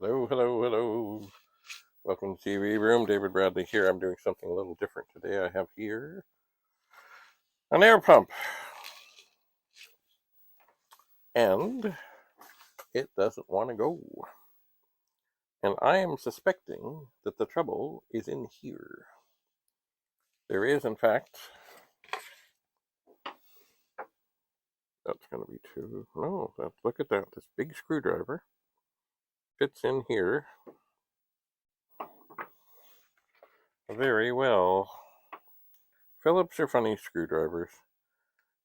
Hello, hello, hello. Welcome to TV Room. David Bradley here. I'm doing something a little different today. I have here an air pump. And it doesn't want to go. And I am suspecting that the trouble is in here. There is, in fact, that's going to be too, no, look at that. This big screwdriver fits in here very well. Phillips are funny screwdrivers.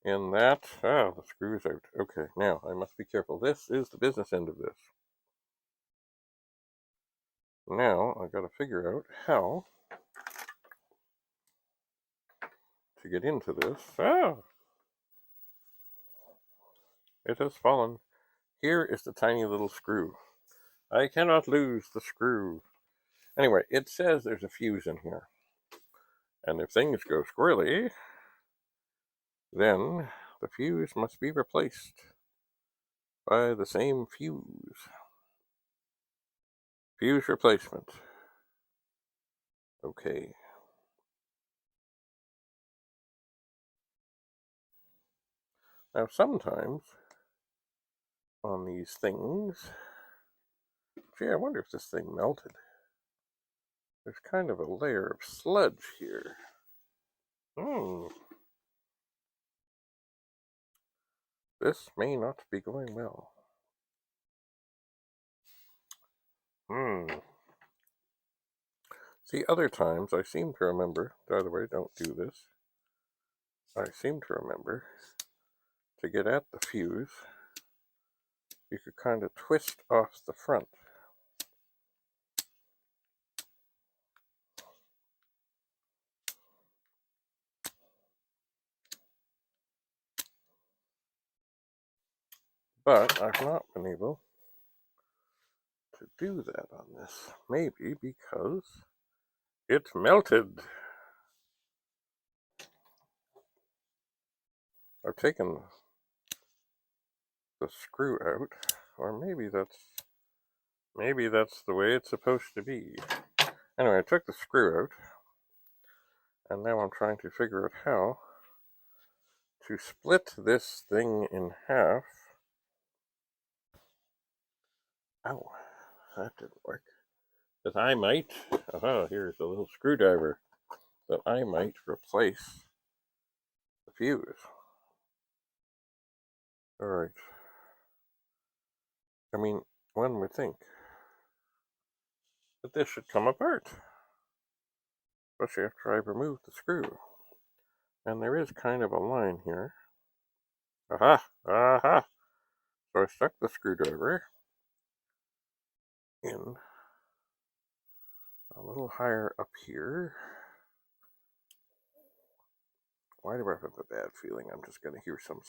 And that, the screw's out. Okay, now I must be careful. This is the business end of this. Now I've got to figure out how to get into this. It has fallen. Here is the tiny little screw. I cannot lose the screw. Anyway, it says there's a fuse in here. And if things go squirrely, then the fuse must be replaced by the same fuse. Fuse replacement. Okay. Now sometimes on these things, gee, I wonder if this thing melted. There's kind of a layer of sludge here. This may not be going well. See, other times I seem to remember, by the way, don't do this. I seem to remember to get at the fuse, you could kind of twist off the front. But I've not been able to do that on this. Maybe because it melted. I've taken the screw out, or maybe that's the way it's supposed to be. Anyway, I took the screw out, and now I'm trying to figure out how to split this thing in half. Ow, that didn't work. That I might, here's a little screwdriver, that I might replace the fuse. Alright. I mean, one would think that this should come apart, especially after I've removed the screw. And there is kind of a line here. Aha! So I stuck the screwdriver in a little higher up here. Why do I have a bad feeling I'm just going to hear some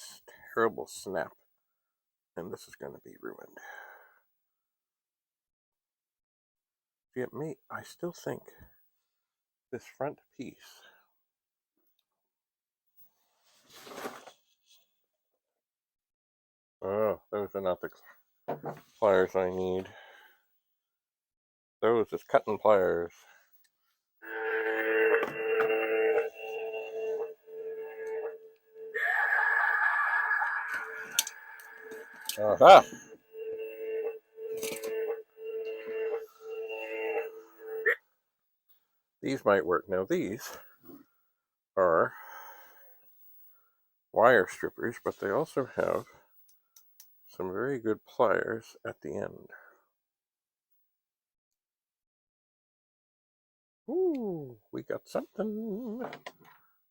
terrible snap, and this is going to be ruined. Yet I still think this front piece those are not the pliers I need. Those is cutting pliers. Aha! These might work. Now these are wire strippers, but they also have some very good pliers at the end. Ooh, we got something.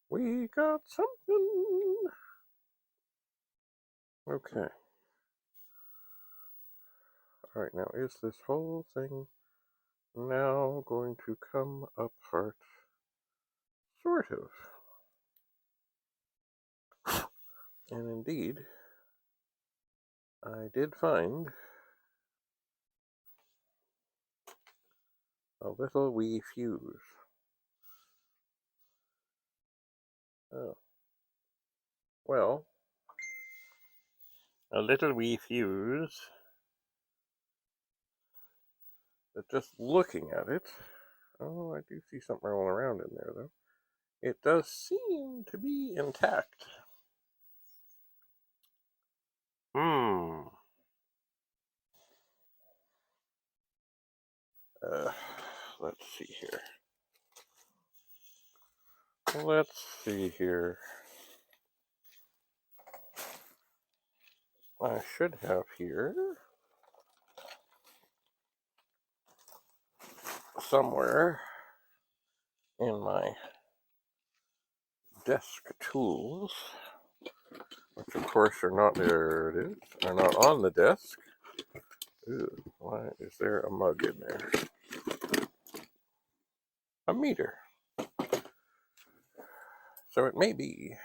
We got something. Okay. Alright, now is this whole thing now going to come apart? Sort of. And indeed, I did find a little wee fuse. Oh. Well, a little wee fuse But just looking at it, oh, I do see something rolling around in there, though. It does seem to be intact. Let's see here. Let's see here. I should have here somewhere in my desk tools, which of course are not there. It is, are not on the desk. Ew, why is there a mug in there? A meter. So it may be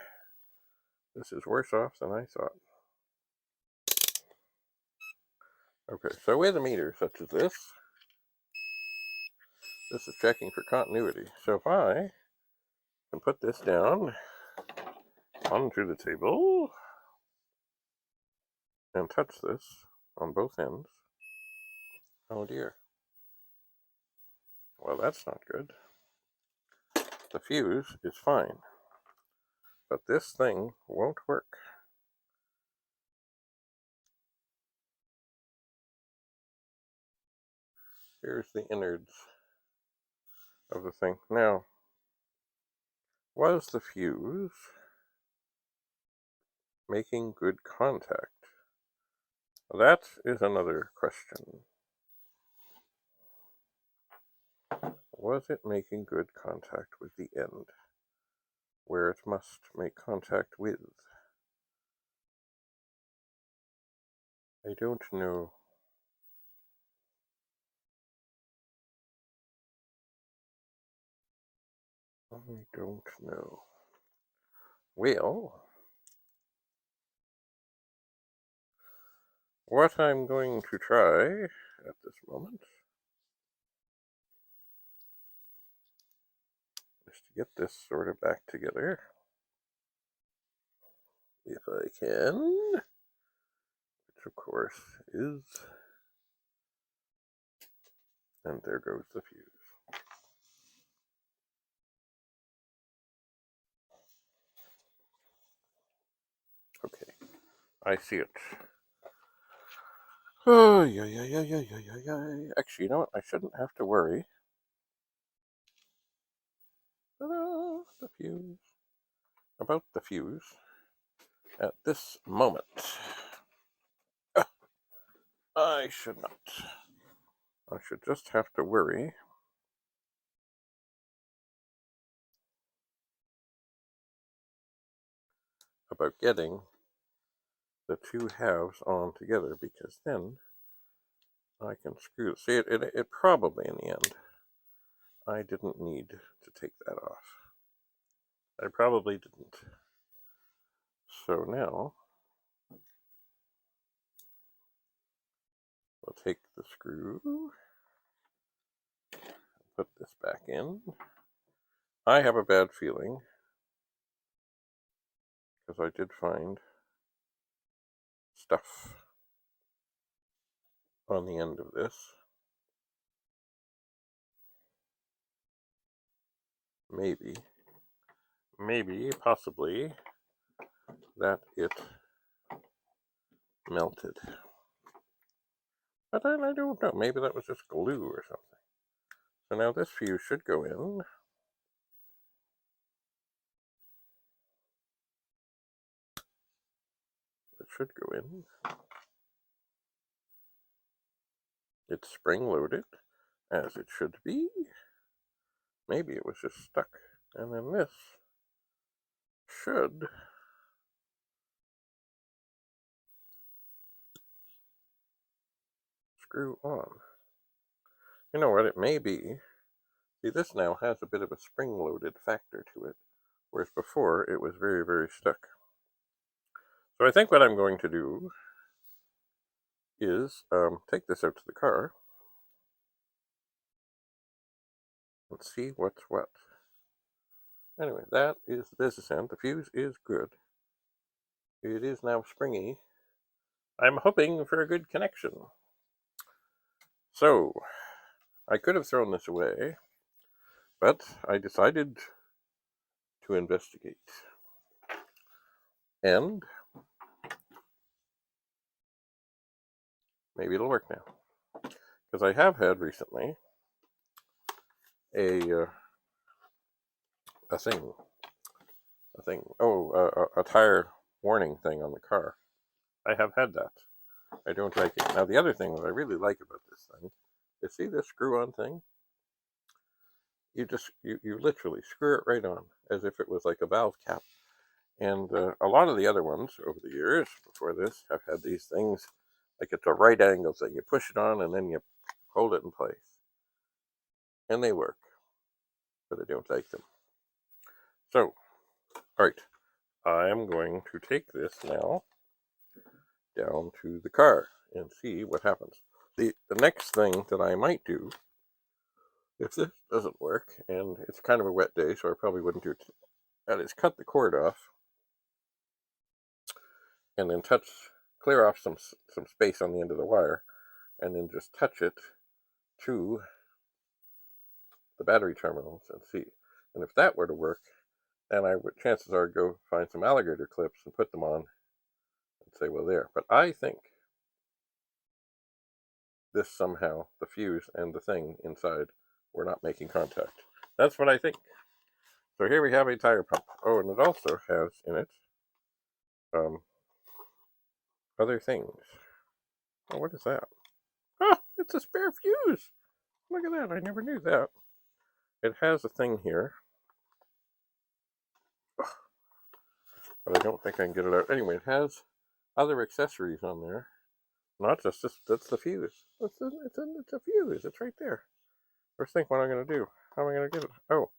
this is worse off than I thought. Okay, so with a meter such as this is checking for continuity. So if I can put this down onto the table and touch this on both ends, oh dear. Well, that's not good. The fuse is fine, but this thing won't work. Here's the innards of the thing. Now, was the fuse making good contact? That is another question. Was it making good contact with the end, where it must make contact with? I don't know. I don't know. Well, what I'm going to try at this moment is to get this sort of back together, if I can, which of course is, and there goes the fuse. Okay, I see it. Oh, yeah. Actually, you know what? I shouldn't have to worry. The fuse. About the fuse at this moment. I should not. I should just have to worry about getting the two halves on together, because then I can screw it. See, it probably in the end, I didn't need to take that off. I probably didn't. So now, we'll take the screw, put this back in. I have a bad feeling, because I did find stuff on the end of this. Maybe, possibly, that it melted. But then I don't know, maybe that was just glue or something. So now this fuse should go in. It should go in. It's spring-loaded, as it should be. Maybe it was just stuck. And then this should screw on. You know what, it may be. See, this now has a bit of a spring-loaded factor to it, whereas before it was very, very stuck. So I think what I'm going to do is take this out to the car and see what's what. Anyway, that is the business end. The fuse is good. It is now springy. I'm hoping for a good connection. So, I could have thrown this away, but I decided to investigate. And maybe it'll work now. Because I have had recently a tire warning thing on the car. I have had that. I don't like it. Now, the other thing that I really like about this thing is, see this screw-on thing? You literally screw it right on as if it was like a valve cap. And a lot of the other ones over the years before this have had these things, like it's a right angle thing. You push it on and then you hold it in place. And they work, but I don't like them. So, all right, I'm going to take this now down to the car and see what happens. The next thing that I might do, if this doesn't work, and it's kind of a wet day, so I probably wouldn't do it, that is cut the cord off and then clear off some space on the end of the wire, and then just touch it to the battery terminals and see. And if that were to work, then chances are I'd go find some alligator clips and put them on and say, well, there. But I think this somehow, the fuse and the thing inside, were not making contact. That's what I think. So here we have a tire pump. Oh, and it also has in it other things. Oh, what is that? Ah, it's a spare fuse. Look at that. I never knew that. It has a thing here, but I don't think I can get it out. Anyway, it has other accessories on there. Not just this. That's the fuse. It's a fuse. It's right there. First thing, what I'm going to do. How am I going to get it? Oh,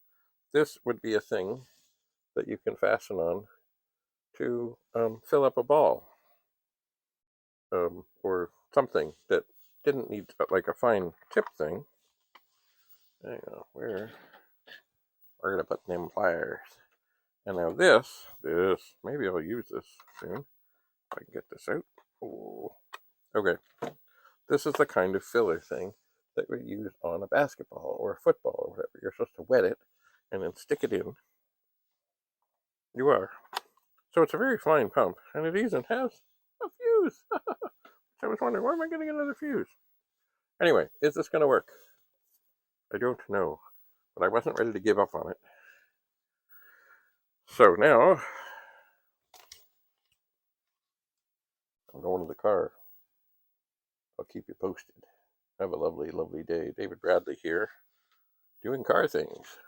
this would be a thing that you can fasten on to fill up a ball. Or something that didn't need like a fine tip thing. Hang on, where we're going to put them pliers. And now this, maybe I'll use this soon. If I can get this out. Oh, okay. This is the kind of filler thing that we use on a basketball or a football or whatever. You're supposed to wet it and then stick it in. You are. So it's a very fine pump, and it even has a fuse. I was wondering, why am I getting another fuse? Anyway, is this going to work? I don't know, but I wasn't ready to give up on it. So now, I'm going to the car. I'll keep you posted. Have a lovely, lovely day. David Bradley here, doing car things.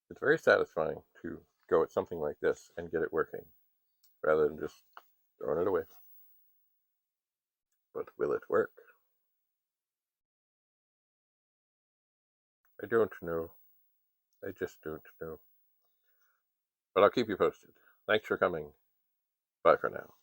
It's very satisfying to go at something like this and get it working, rather than just throwing it away. But will it work? I don't know. I just don't know. But I'll keep you posted. Thanks for coming. Bye for now.